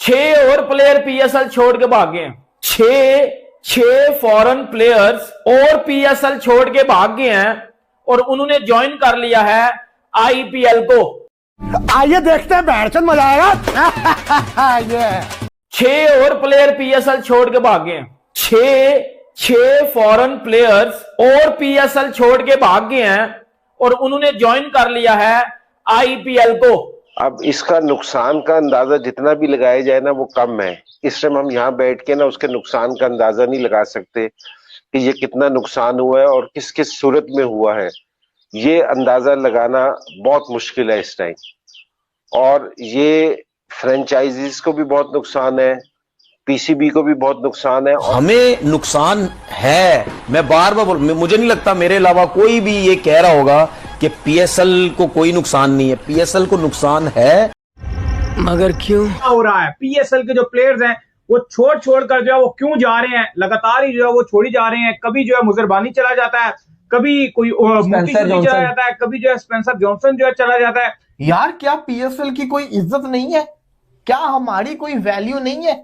छह और player PSL छोड़ के भाग गए हैं। छह फॉरेन प्लेयर्स और पीएसएल छोड़ के भाग गए हैं और उन्होंने ज्वाइन कर लिया है आईपीएल को। आइए देखते हैं, बैठचंद मजा आएगा। ये 6 और प्लेयर पीएसएल छोड़ के भाग गए हैं। छह फॉरेन प्लेयर्स और पीएसएल छोड़ के भाग गए हैं और उन्होंने ज्वाइन कर लिया है आईपीएल को। अब इसका नुकसान का अंदाजा जितना भी लगाया जाए ना वो कम है। इस टाइम हम यहाँ बैठ के ना उसके नुकसान का अंदाजा नहीं लगा सकते कि ये कितना नुकसान हुआ है और किस किस सूरत में हुआ है। ये अंदाजा लगाना बहुत मुश्किल है इस टाइम। और ये फ्रेंचाइजीज को भी बहुत नुकसान है, पीसीबी को भी बहुत नुकसान है। हमें नुकसान है, मैं बार बार बोल, मुझे नहीं लगता मेरे अलावा कोई भी ये कह रहा होगा कि पीएसएल को कोई नुकसान नहीं है। पीएसएल को नुकसान है, मगर क्यों हो रहा है? पीएसएल के जो प्लेयर्स हैं वो छोड़ कर जो है वो क्यों जा रहे हैं? लगातार ही जो है वो छोड़ी जा रहे हैं। कभी जो है मुजरबानी चला जाता है, कभी कोई चला जाता है, कभी जो है स्पेंसर जॉनसन जो है चला जाता है। यार क्या पीएसएल की कोई इज्जत नहीं है? क्या हमारी कोई वैल्यू नहीं है?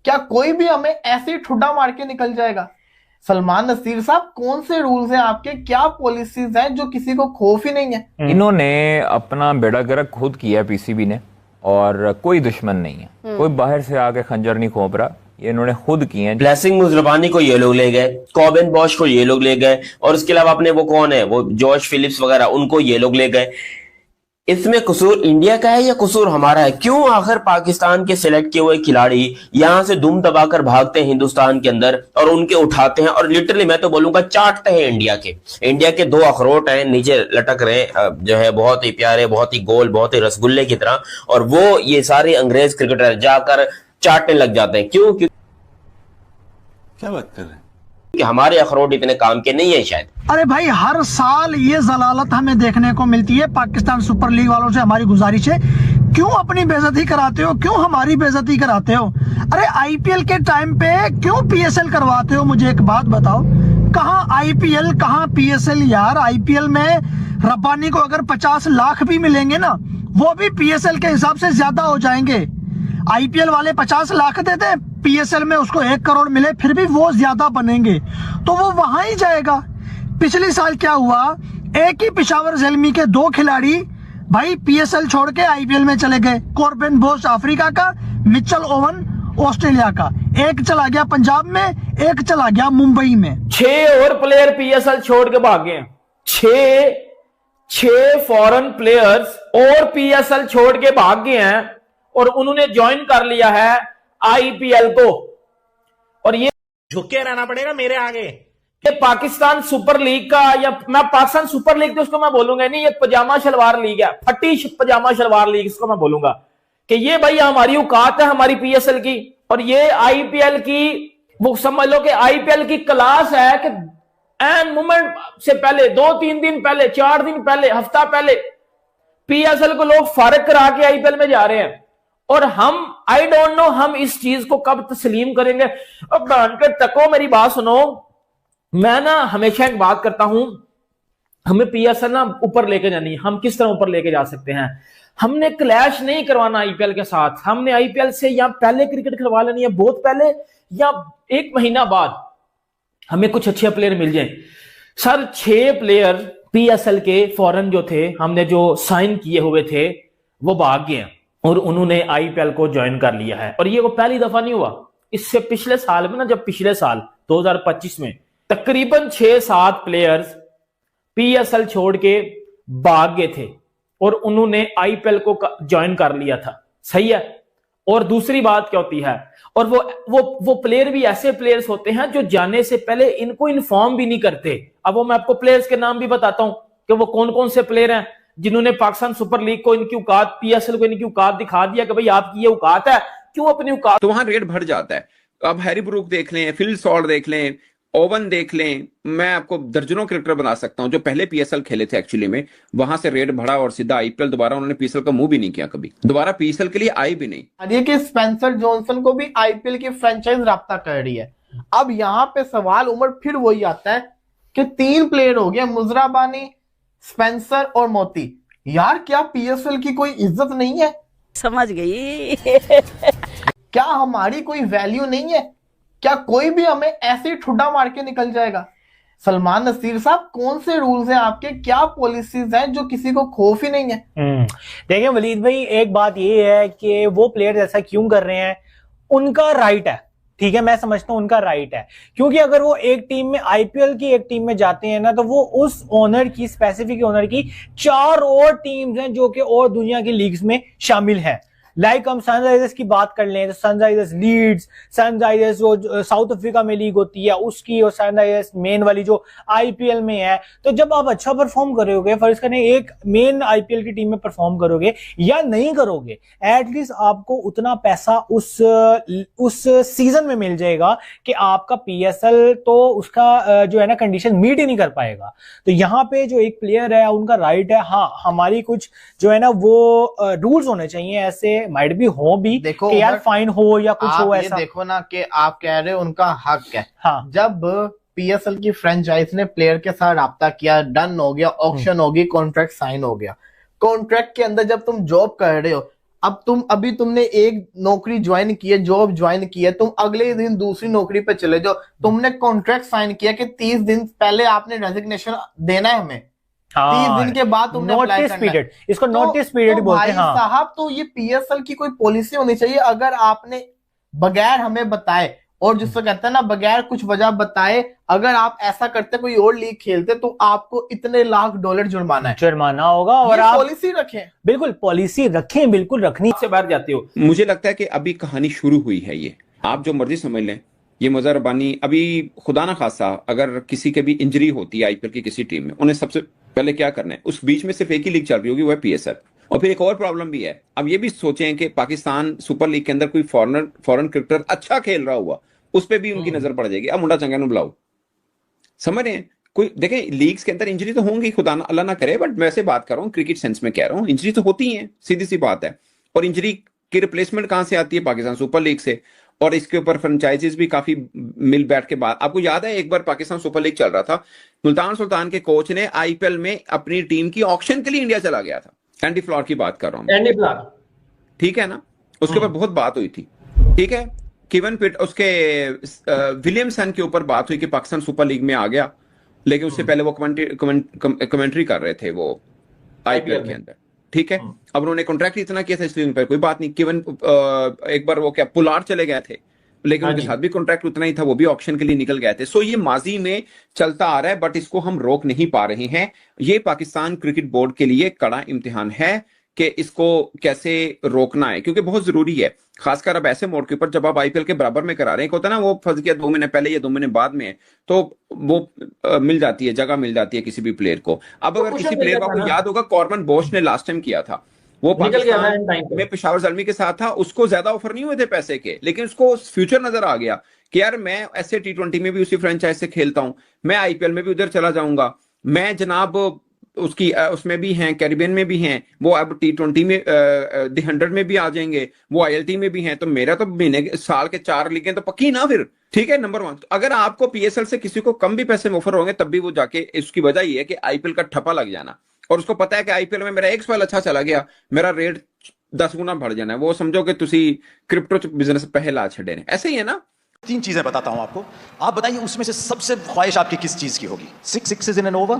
क्या कोई भी हमें ऐसे ही ठुड्डा मार के निकल जाएगा? सलमान नसीर साहब, कौन से रूल्स हैं आपके, क्या पॉलिसीज हैं जो किसी को खौफ ही नहीं है? इन्होंने अपना बेड़ा गर्क खुद किया पीसीबी ने, और कोई दुश्मन नहीं है, कोई बाहर से आके खंजर नहीं खोप रहा, ये इन्होंने खुद किए हैं। ब्लेसिंग मुजरबानी को ये लोग ले गए, कॉबिन बॉश को ये लोग ले गए, और उसके अलावा अपने वो कौन है, वो जॉर्ज फिलिप्स वगैरह, उनको ये लोग ले गए। इसमें कसूर इंडिया का है या कसूर हमारा है? क्यों आखिर पाकिस्तान के सिलेक्ट किए हुए खिलाड़ी यहां से दुम दबाकर भागते हैं हिंदुस्तान के अंदर और उनके उठाते हैं और लिटरली मैं तो बोलूंगा चाटते हैं इंडिया के 2 अखरोट हैं नीचे लटक रहे जो है, बहुत ही प्यारे, बहुत ही गोल, बहुत ही रसगुल्ले की तरह, और वो ये सारे अंग्रेज क्रिकेटर जाकर चाटने लग जाते हैं। क्यों? क्या बात कर रहे हैं कि हमारे अखरोट इतने काम के नहीं है शायद। अरे भाई, हर साल ये जलालत हमें देखने को मिलती है। पाकिस्तान सुपर लीग वालों से हमारी गुजारिश है, क्यों अपनी बेइज्जती कराते हो, क्यों हमारी बेइज्जती कराते हो? अरे आईपीएल के टाइम पे क्यों पीएसएल करवाते हो? मुझे एक बात बताओ, कहाँ आईपीएल कहाँ पीएसएल? यार आईपीएल में रब्बानी को अगर 50 लाख भी मिलेंगे ना, वो भी पीएसएल के हिसाब से ज्यादा हो जाएंगे। आईपीएल वाले 50 लाख देते, पीएसएल में उसको 1 करोड़ मिले, फिर भी वो ज्यादा बनेंगे, तो वो वहां ही जाएगा। पिछले साल क्या हुआ, एक ही पिशावर ज़ल्मी के 2 खिलाड़ी भाई पीएसएल छोड़ के आईपीएल में चले गए। कॉर्बिन बॉश अफ्रीका का, मिचेल ओवन ऑस्ट्रेलिया का। एक चला गया पंजाब में, एक चला गया मुंबई में। 6 और प्लेयर पीएसएल छोड़ के भाग गए हैं। 6 फॉरेन प्लेयर्स और पीएसएल छोड़ के भाग गए हैं और उन्होंने ज्वाइन कर लिया है आईपीएल को। और ये झुके रहना पड़ेगा मेरे आगे। ये पाकिस्तान सुपर लीग का, या मैं पाकिस्तान सुपर लीग तो उसको मैं बोलूंगा नहीं, ये पजामा शलवार लीग है, फटी पजामा शलवार लीग इसको मैं बोलूंगा कि ये भाई हमारी औकात है हमारी पीएसएल की। और ये आईपीएल की, वो समझ लो कि आईपीएल की क्लास है कि एन मोमेंट से पहले 2-3 दिन पहले, 4 दिन पहले, हफ्ता पहले पीएसएल को लोग फारिग करा के आईपीएल में जा रहे हैं। और हम, आई डोंट नो, हम इस चीज को कब तस्लीम करेंगे। अब बनकर तको, मेरी बात सुनो, मैं ना हमेशा एक बात करता हूं, हमें पीएसएल ना ऊपर लेके जानी है। हम किस तरह ऊपर लेके जा सकते हैं? हमने क्लैश नहीं करवाना आईपीएल के साथ। हमने आईपीएल से या पहले क्रिकेट खिलवा लेनी है, बहुत पहले, या 1 महीना बाद हमें कुछ अच्छे प्लेयर मिल जाए। सर 6 प्लेयर पीएसएल के फॉरेन जो थे, हमने जो साइन किए हुए थे, वो भाग गए और उन्होंने आईपीएल को ज्वाइन कर लिया है। और ये वो पहली दफा नहीं हुआ, इससे पिछले साल में ना, जब पिछले साल 2025 में तकरीबन 6-7 प्लेयर्स पीएसएल छोड़ के भाग गए थे और उन्होंने आईपीएल को ज्वाइन कर लिया था। सही है। और दूसरी बात क्या होती है, और वो प्लेयर भी ऐसे प्लेयर्स होते हैं जो जाने से पहले इनको इन्फॉर्म भी नहीं करते। अब वो मैं आपको प्लेयर्स के नाम भी बताता हूं कि वो कौन कौन से प्लेयर हैं जिन्होंने पाकिस्तान सुपर लीग को इनकी औकात, पीएसएल को इनकी औकात दिखा दिया कि भाई आपकी ये औकात है, क्यों अपनी औकात। तो वहां रेट बढ़ जाता है। अब हैरी ब्रूक देख लें, फिल सॉल्ट देख लें, ओवन देख लें, मैं आपको दर्जनों क्रिकेटर बना सकता हूं जो पहले पीएसएल खेले थे एक्चुअली में, वहां से रेट बढ़ा और सीधा आईपीएल, दोबारा उन्होंने पीएसएल का मुंह भी नहीं किया, कभी दोबारा पीएसएल के लिए आई भी नहीं। ये कि स्पेंसर जॉनसन को भी आईपीएल की फ्रेंचाइज राब्ता कर रही है। अब यहाँ पे सवाल उमर फिर वही आता है कि 3 प्लेयर हो गए, मुजराबानी, स्पेंसर और मोती। यार क्या पीएसएल की कोई इज्जत नहीं है? समझ गई। क्या हमारी कोई वैल्यू नहीं है? क्या कोई भी हमें ऐसे ही ठुड्डा मार के निकल जाएगा? सलमान नसीर साहब, कौन से रूल्स हैं आपके, क्या पॉलिसीज हैं जो किसी को खौफ ही नहीं है? देखिए वलीद भाई, एक बात ये है कि वो प्लेयर ऐसा क्यों कर रहे हैं, उनका राइट है, ठीक है, मैं समझता हूं उनका राइट है, क्योंकि अगर वो एक टीम में, आईपीएल की एक टीम में जाते हैं ना, तो वो उस ओनर की, स्पेसिफिक ओनर की 4 और टीम्स हैं जो कि और दुनिया की लीग्स में शामिल हैं। लाइक हम सनराइजर्स की बात कर लें तो सनराइजर्स लीड्स, सनराइजर्स जो साउथ अफ्रीका में लीग होती है उसकी, और सनराइजर्स मेन वाली जो आईपीएल में है। तो जब आप अच्छा परफॉर्म करोगे, फर्ज करें एक मेन आईपीएल की टीम में परफॉर्म करोगे या नहीं करोगे, एटलीस्ट आपको उतना पैसा उस सीजन में मिल जाएगा कि आपका पीएसएल तो उसका जो है ना कंडीशन मीट ही नहीं कर पाएगा। तो यहाँ पे जो एक प्लेयर है उनका राइट है, हाँ हमारी कुछ जो है ना वो रूल्स होने चाहिए, ऐसे माइट भी हो भी, देखो कि यार फाइन हो या कुछ हो ऐसा। देखो ना कि आप कह रहे हो उनका हक है। हाँ। जब पीएसएल की फ्रेंचाइज ने प्लेयर के साथ राब्ता किया, डन हो गया, ऑक्शन हो गई, कॉन्ट्रैक्ट साइन हो गया, कॉन्ट्रैक्ट के अंदर जब तुम जॉब कर रहे हो, अब तुमने एक नौकरी ज्वाइन की है, जॉब ज्वाइन की है, तुम अगले दिन दूसरी नौकरी पे चले जाओ, तुमने कॉन्ट्रैक्ट साइन किया कि 30 दिन पहले आपने रेजिग्नेशन देना है हमें, 30 दिन के बाद तुमने नोटिस पीरियड, इसको नोटिस पीरियड बोलते हैं। भाई साहब, तो ये पीएसएल की कोई पॉलिसी होनी चाहिए। अगर आपने बगैर हमें बताए, और जिसको कहते हैं ना बगैर कुछ वजह बताए, अगर आप ऐसा करते कोई और लीग खेलते तो आपको इतने $1,00,000 जुर्माना होगा। और आप पॉलिसी रखें, बिल्कुल पॉलिसी रखें, बिल्कुल रखनी से बाहर जाते हो। मुझे लगता है कि अभी कहानी शुरू हुई है, ये आप जो मर्जी समझ लें। ये मुज़र रब्बानी, अभी खुदा ना खासा अगर किसी के भी इंजरी होती है आईपीएल की किसी टीम में, उन्हें सबसे पहले क्या करना है, उस बीच में सिर्फ एक ही लीग चल रही होगी, वो है पीएसएल। और फिर एक और प्रॉब्लम भी है, अब ये भी सोचें कि पाकिस्तान सुपर लीग के अंदर कोई फॉरेन क्रिकेटर अच्छा खेल रहा हुआ, उस पर भी उनकी नजर पड़ जाएगी। अब मुंडा चंगा बुलाओ, समझ रहे हैं? कोई देखें, लीग्स के अंदर इंजरी तो होंगी, खुदा ना अल्लाह ना करे, बट वैसे बात कर रहा हूँ, क्रिकेट सेंस में कह रहा हूँ, इंजरी तो होती है, सीधी सी बात है। और इंजरी की रिप्लेसमेंट कहां से आती है? पाकिस्तान सुपर लीग से। और इसके ऊपर फ्रेंचाइजीज भी काफी मिल बैठ के बाद, आपको याद है एक बार पाकिस्तान सुपर लीग चल रहा था, मुल्तान सुल्तान के कोच ने आईपीएल में अपनी टीम की ऑक्शन के लिए इंडिया चला गया था। एंडी फ्लॉर की बात कर रहा हूं, एंडी फ्लॉर, ठीक है ना? उसके ऊपर बहुत बात हुई थी, ठीक है। किवन पिट, उसके विलियमसन के ऊपर बात हुई कि पाकिस्तान सुपर लीग में आ गया, लेकिन उससे पहले वो कमेंट्री कर रहे थे वो आईपीएल के अंदर, ठीक है। अब उन्होंने कॉन्ट्रैक्ट इतना किया था, इसलिए उन पर कोई बात नहीं। केवन एक बार वो क्या पुलार चले गए थे, लेकिन उनके साथ भी कॉन्ट्रैक्ट उतना ही था, वो भी ऑक्शन के लिए निकल गए थे। सो ये माजी में चलता आ रहा है, बट इसको हम रोक नहीं पा रहे हैं। ये पाकिस्तान क्रिकेट बोर्ड के लिए कड़ा इम्तिहान है कि इसको कैसे रोकना है, क्योंकि बहुत जरूरी है, खासकर अब ऐसे मोड के ऊपर जब आप आईपीएल के बराबर में करा रहे हैं। होता है ना, वो फंस गया 2 महीने पहले या 2 महीने बाद में, तो वो मिल जाती है, जगह मिल जाती है किसी भी प्लेयर को। अब अगर किसी प्लेयर को, आपको याद होगा कॉर्बन बोश ने लास्ट टाइम किया था, वो पाकिस्तान में पेशावर ज़ल्मी के साथ था, उसको ज्यादा ऑफर नहीं हुए थे पैसे के, लेकिन उसको फ्यूचर नजर आ गया कि यार मैं ऐसे T20 में भी उसी फ्रेंचाइज से खेलता हूं, मैं आईपीएल में भी उधर चला जाऊंगा, मैं जनाब उसकी उसमें भी हैं, कैरिबियन में भी हैं, वो अब T20 में दी 100 में भी आ जाएंगे, वो ILT में भी हैं, तो मेरा तो महीने साल के 4 लीगें तो पक्की ना फिर, ठीक है। नंबर 1, अगर आपको पीएसएल से किसी को कम भी पैसे में ऑफर होंगे, तब भी वो जाके, इसकी वजह ये है कि आईपीएल का ठप्पा लग जाना, और उसको पता है कि आईपीएल में मेरा एक साल अच्छा चला गया, मेरा रेट 10 गुना बढ़ जाना है, वो समझो कि तुसी क्रिप्टो बिजनेस पहला छड़े ने, ऐसे ही है ना। 3 चीजें बताता हूं आपको, आप बताइए उसमें से सबसे ख्वाहिश आपकी किस चीज की होगी? 6 sixes in an over,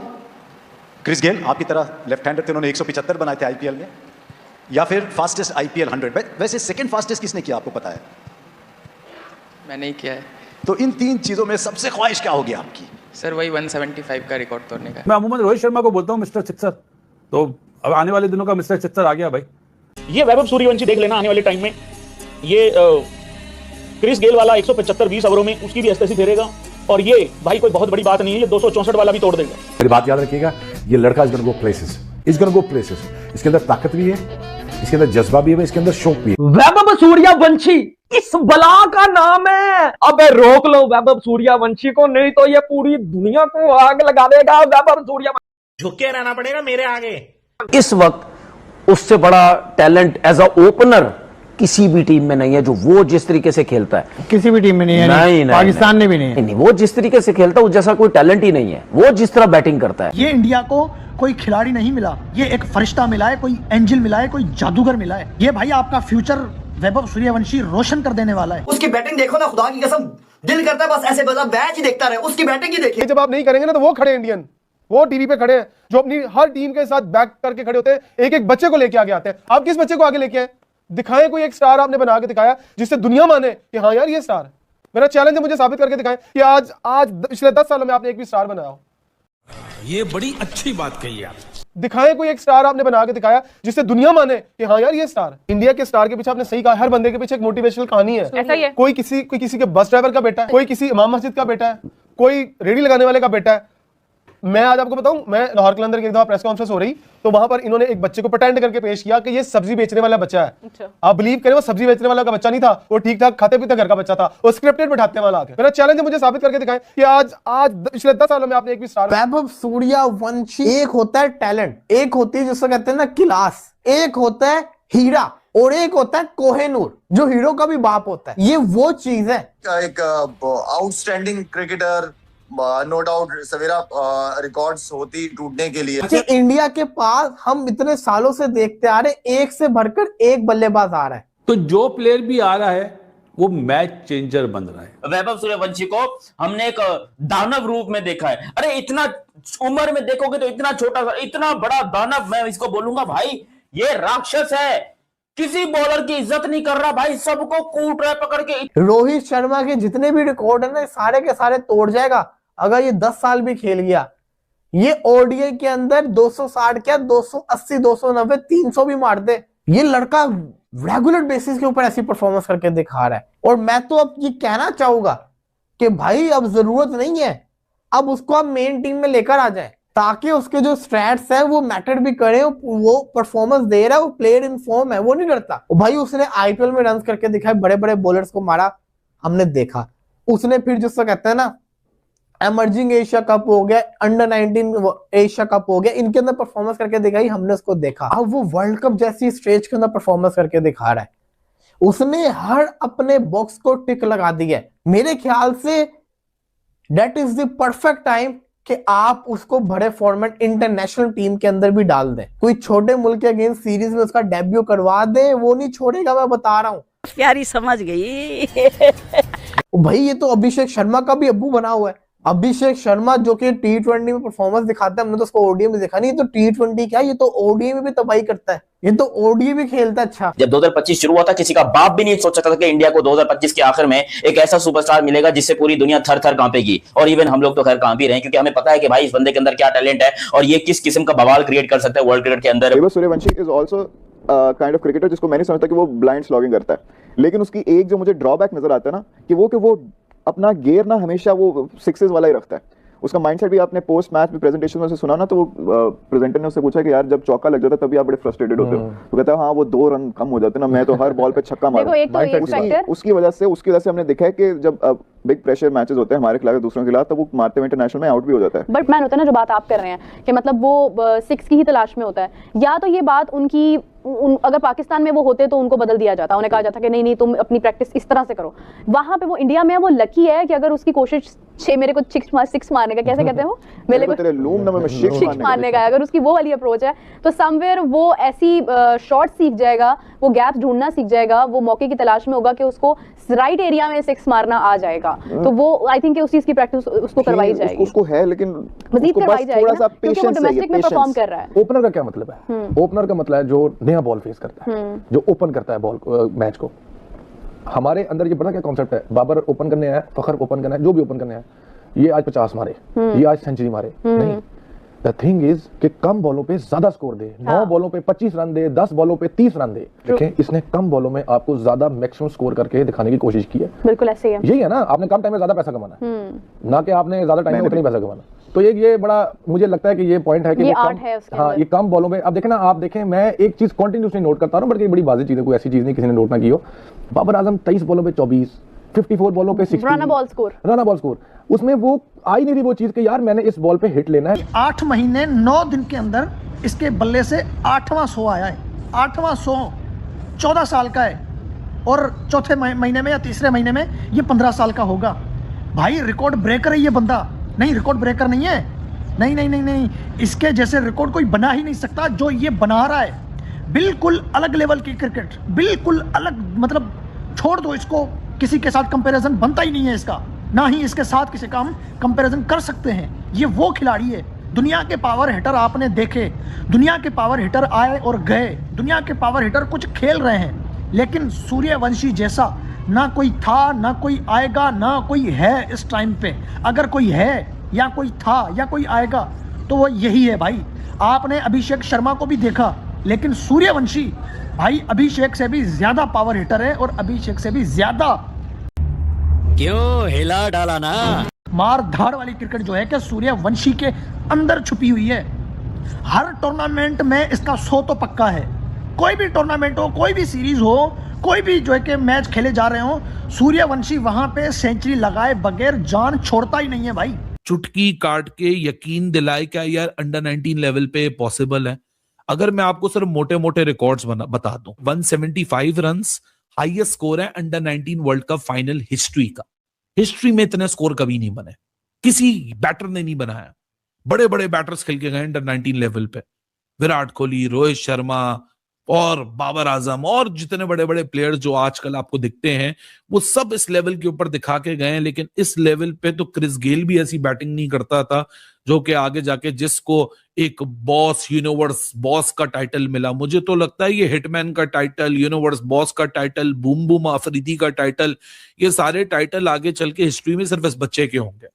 Chris Gayle आपकी तरह लेफ्ट हैंडर थे, उन्होंने 175 बनाए थे आईपीएल में, या फिर फास्टेस्ट आईपीएल 100? वैसे सेकंड फास्टेस्ट किसने किया आपको पता है? मैंने ही किया है। तो इन 3 चीजों में सबसे ख्वाहिश क्या होगी आपकी? सर वही 175 का रिकॉर्ड तोड़ने का। मैं अमूमन रोहित शर्मा को बोलता हूँ मिस्टर सिक्सर, तो अब आने वाले दिनों का मिस्टर सिक्सर आ गया भाई। ये वैभव सूर्यवंशी देख लेना आने वाले टाइम में, ये क्रिस गेल वाला 175 20 ओवरों में उसकी भी एस्टेसी फेरेगा, और ये भाई कोई बहुत बड़ी बात नहीं है, ये 264 वाला भी तोड़ देगा। मेरी बात याद रखिएगा, ये लड़का is gonna go places, is gonna go places. इसके अंदर ताकत भी है, इसके अंदर जज्बा भी है, इसके अंदर शौक भी है। वैभव सूर्यवंशी इस बला का नाम है। अबे रोक लो वैभव सूर्यवंशी को, नहीं तो ये पूरी दुनिया को आग लगा देगा। वैभव सूर्यवंशी झुक के रहना पड़ेगा मेरे आगे। इस वक्त उससे बड़ा टैलेंट एज अ ओपनर किसी भी टीम में नहीं है, जो वो जिस तरीके से खेलता है किसी भी टीम में नहीं है। नहीं, पाकिस्तान में भी नहीं है। नहीं, वो जिस तरीके से खेलता है उस जैसा कोई टैलेंट ही नहीं है, वो जिस तरह बैटिंग करता है। ये इंडिया को कोई खिलाड़ी नहीं मिला, ये एक फरिश्ता मिला है, कोई एंजल मिला है, कोई जादूगर मिला है। ये भाई आपका फ्यूचर वैभव सूर्यवंशी रोशन कर देने वाला है। उसकी बैटिंग देखो ना, खुदा की कसम दिल करता है बस ऐसे बस मैच ही देखता रहे, उसकी बैटिंग ही देखिए। जब आप नहीं करेंगे ना तो वो खड़े इंडियन, वो टीवी पे खड़े हैं जो अपनी हर टीम के साथ बैक करके खड़े होते हैं, एक एक बच्चे को लेके आगे आते हैं। आप किस बच्चे को आगे लेके आए? दिखाएं कोई एक स्टार आपने बना के दिखाया जिससे दुनिया माने कि हाँ यार ये स्टार है। मेरा चैलेंज है, मुझे साबित करके दिखाएं कि आज पिछले 10 सालों में आपने एक भी स्टार बनाया हो। ये बड़ी अच्छी बात कही आप। दिखाएं कोई एक स्टार आपने बना के दिखाया जिससे दुनिया माने कि हाँ यार ये स्टार है। इंडिया के स्टार के पीछे आपने सही कहा, हर बंदे के पीछे एक मोटिवेशनल कहानी है। ऐसा ही है। कोई किसी के बस ड्राइवर का बेटा है, कोई किसी इमाम मस्जिद का बेटा है, कोई रेडी लगाने वाले का बेटा है। मैं आज आपको बताऊं, मैं लाहौर के अंदर एक दफा प्रेस कॉन्फ्रेंस हो रही तो वहां पर इन्होंने एक बच्चे को प्रिटेंड करके पेश किया कि ये सब्जी बेचने वाला बच्चा है। अच्छा। आप बिलीव करें वो सब्जी बेचने वाला का बच्चा नहीं था, वो ठीक ठाक खाते पीते घर का बच्चा था। वो स्क्रिप्टेड बिठाते वाला आके। मेरा चैलेंज है, मुझे साबित करके दिखाएं कि आज पिछले 10 सालों में आपने एक भी स्टार। वैभव सूर्यवंशी, एक होता है टैलेंट, एक होती है जिसको कहते हैं ना क्लास, एक होता है हीरा और एक होता है कोहेनूर जो हीरो का भी बाप होता है। ये वो चीज है। एक आउटस्टैंडिंग क्रिकेटर, नो डाउट सवेरा रिकॉर्ड्स होती टूटने के लिए। कि इंडिया के पास हम इतने सालों से देखते आ रहे, एक से भरकर एक बल्लेबाज आ रहा है। तो जो प्लेयर भी आ रहा है वो मैच चेंजर बन रहा है। वैभव सूर्यवंशी को हमने एक दानव रूप में देखा है। अरे इतना उम्र में देखोगे तो इतना छोटा सा, इतना बड़ा दानव, मैं इसको बोलूंगा भाई ये राक्षस है। किसी बॉलर की इज्जत नहीं कर रहा भाई, सबको कूट रहा है पकड़ के। रोहित शर्मा के जितने भी रिकॉर्ड है ना सारे के सारे तोड़ जाएगा अगर ये 10 साल भी खेल गया। ये ओडीआई के अंदर 260 क्या 280, 290, 300 भी मार दे। ये लड़का रेगुलर बेसिस के ऊपर ऐसी परफॉर्मेंस करके दिखा रहा है। और मैं तो अब ये कहना चाहूंगा कि भाई अब जरूरत नहीं है, अब उसको आप मेन टीम में लेकर आ जाए ताकि उसके जो स्टैट्स है वो मैटर भी करे। वो परफॉर्मेंस दे रहा है, वो प्लेयर इन फॉर्म है, वो नहीं डरता। भाई उसने आईपीएल में रन करके दिखाए, बड़े बड़े बॉलर्स को मारा, हमने देखा। उसने फिर जिसको कहते हैं ना एमर्जिंग एशिया कप हो गया, अंडर 19 एशिया कप हो गया, इनके अंदर परफॉर्मेंस करके दिखाई, हमने उसको देखा। अब वो वर्ल्ड कप जैसी स्टेज के अंदर परफॉर्मेंस करके दिखा रहा है। उसने हर अपने बॉक्स को टिक लगा दिया है। मेरे ख्याल say that is the perfect time कि आप उसको बड़े फॉर्मेट इंटरनेशनल टीम के अंदर भी डाल दें। कोई छोटे मुल्क के अगेंस्ट सीरीज में उसका डेब्यू करवा दे, वो नहीं छोड़ेगा, मैं बता रहा हूँ। प्यारी समझ गई। भाई ये तो अभिषेक शर्मा का भी अब्बू बना हुआ है। अभिषेक शर्मा जो कि T20 में परफॉर्मेंस दिखाता है, हमने तो उसको ओडीआई में देखा नहीं। तो T20 क्या, ये तो ओडीआई में भी तबाही करता है, ये तो ओडीआई भी खेलता है। अच्छा, जब 2025 शुरू हुआ था किसी का बाप भी नहीं सोच सकता था कि इंडिया को 2025 के आखिर में एक ऐसा सुपरस्टार मिलेगा जिससे पूरी दुनिया थर थर कांपेगी। और इवन हम लोग तो खैर कांप ही रहे हैं क्योंकि हमें पता है कि भाई इस बंदे के अंदर क्या टैलेंट है और ये किस किस्म का बवाल क्रिएट कर सकता है वर्ल्ड क्रिकेट के अंदर। Vaibhav Suryavanshi is also kind of cricketer जिसको मैं नहीं समझता कि वो ब्लाइंड स्लॉगिंग करता है, लेकिन उसकी एक जो मुझे ड्रॉबैक नजर आता है ना कि वो अपना गेयर ना हमेशा वो सिक्सेस वाला ही रखता है। उसका माइंडसेट भी आपने पोस्ट मैच में प्रेजेंटेशन में से सुना ना, तो प्रेजेंटर ने उससे पूछा कि यार जब चौका लग जाता है तभी आप बड़े फ्रस्ट्रेटेड होते हो। तो कहता है हाँ वो 2 रन कम हो जाते ना, मैं तो हर बॉल पे छक्का मारूं। उसकी वजह से हमने देखा है कि जब बिग प्रेशर मैचेस होते हैं हमारे खिलाफ दूसरों के खिलाफ, तो वो मारते हुए इंटरनेशनल में आउट भी हो जाता है। बट मैन होता है ना जो बात आप कर रहे हैं कि मतलब वो 6 की ही तलाश में होता है, या तो ये बात उनकी अगर पाकिस्तान में वो होते तो उनको बदल दिया जाता, उन्हें कहा जाता कि नहीं तुम अपनी प्रैक्टिस इस तरह से करो। वहां पे वो इंडिया में वो लकी है कि अगर उसकी कोशिश 6 मेरे को 6 मारने का, कैसे कहते हो, मेरे को सिक्स मारने का, अगर उसकी वो वाली अप्रोच है तो समवेयर वो ऐसी शॉट सीख जाएगा, वो गैप ढूंढना सीख जाएगा, वो मौके की तलाश में होगा कि उसको राइट एरिया में 6 मारना आ जाएगा। तो वो आई थिंक उस चीज की प्रैक्टिस उसको करवाई जाएगी, उसको है, लेकिन मजीद करवाई जाएगी ना, क्योंकि वो डोमेस्टिक में परफॉर्म कर रहा है। ओपनर का क्या मतलब है? ओपनर का मतलब है जो नया बॉल फेस करता है, जो ओपन करता है बॉल मैच को। हमारे अंदर ये बड़ा क्या कॉन्सेप्ट है, बाबर ओपन करने आया, फखर ओपन करना है, जो भी ओपन करने आया, ये आज 50 मारे, ये आज सेंचुरी मारे, नहीं। द थिंग इज कि कम बॉलों पे ज्यादा स्कोर दे, 9 बॉलों पे 25 रन दे, 10 बॉलों पे 30 रन दे। देखें इसने कम बॉलों में आपको ज्यादा मैक्सिमम स्कोर करके दिखाने की कोशिश की है। बिल्कुल ऐसे ही है, यही है ना, आपने कम टाइम में ज्यादा पैसा कमाना, ना कि आपने ज्यादा टाइम में उतना ही पैसा कमाना। तो ये बड़ा मुझे लगता है कि ये पॉइंट है कि ये कम बॉलों में। अब देखें ना, आप देखें, मैं एक चीज कंटिन्यूसली नोट करता हूं, बल्कि बड़ी वाज़ेह चीज है, कोई ऐसी चीज नहीं किसी ने नोट ना की हो। बाबर आजम 23 बॉलों पे 24, 54 बॉलों पे 60 रन बॉल स्कोर, उसमें वो आई नहीं रही वो चीज कि यार मैंने इस बॉल पे हिट लेना है। 8 महीने 9 दिन के अंदर इसके बल्ले से 8वां 100 आया है, 8वां 100, 14 साल का है, और चौथे महीने में या तीसरे महीने में ये 15 साल का होगा। भाई रिकॉर्ड ब्रेकर है ये बंदा, नहीं रिकॉर्ड ब्रेकर नहीं है, नहीं, इसके जैसे रिकॉर्ड कोई बना ही नहीं सकता जो ये बना रहा है। बिल्कुल अलग लेवल की क्रिकेट, बिल्कुल अलग, मतलब छोड़ दो इसको, किसी के साथ कंपैरिजन बनता ही नहीं है इसका, ना ही इसके साथ किसी का हम कंपैरिजन कर सकते हैं। ये वो खिलाड़ी है, दुनिया के पावर हिटर आपने देखे, दुनिया के पावर हिटर आए और गए, दुनिया के पावर हिटर कुछ खेल रहे हैं, लेकिन सूर्यवंशी जैसा ना कोई था, ना कोई आएगा, ना कोई है इस टाइम पे। अगर कोई है या कोई था या कोई आएगा तो वो यही है भाई। आपने अभिषेक शर्मा को भी देखा, लेकिन सूर्यवंशी भाई अभिषेक से भी ज्यादा पावर हिटर है और अभिषेक से भी ज्यादा क्यों हिला डाला ना। मार धाड़ वाली क्रिकेट जो है कि सूर्यवंशी के अंदर छुपी हुई है। हर टूर्नामेंट में इसका 100 तो पक्का है। कोई भी टूर्नामेंट हो, कोई भी सीरीज हो, कोई भी जो है कि मैच खेले जा रहे हो, सूर्यवंशी वहां पे सेंचुरी लगाए बगैर जान छोड़ता ही नहीं है भाई। चुटकी काट के यकीन दिलाए क्या यार अंडर 19 लेवल पे पॉसिबल है। अगर मैं आपको सिर्फ मोटे मोटे रिकॉर्ड्स बता दूं, 175 रन्स हाईएस्ट स्कोर है under 19 world cup final history का। हिस्ट्री में इतने स्कोर कभी नहीं बने, किसी बैटर ने नहीं बनाया। बड़े बड़े बैटर्स खेल के गए अंडर 19 लेवल पे, विराट कोहली, रोहित शर्मा और बाबर आजम और जितने बड़े बड़े प्लेयर्स जो आजकल आपको दिखते हैं वो सब इस लेवल के ऊपर दिखा के गए हैं। लेकिन इस लेवल पे तो क्रिस गेल भी ऐसी बैटिंग नहीं करता था जो कि आगे जाके जिसको एक बॉस यूनिवर्स बॉस का टाइटल मिला। मुझे तो लगता है ये हिटमैन का टाइटल, यूनिवर्स बॉस का टाइटल, बूम बूम अफरीदी का टाइटल, ये सारे टाइटल आगे चल के हिस्ट्री में सिर्फ इस बच्चे के होंगे।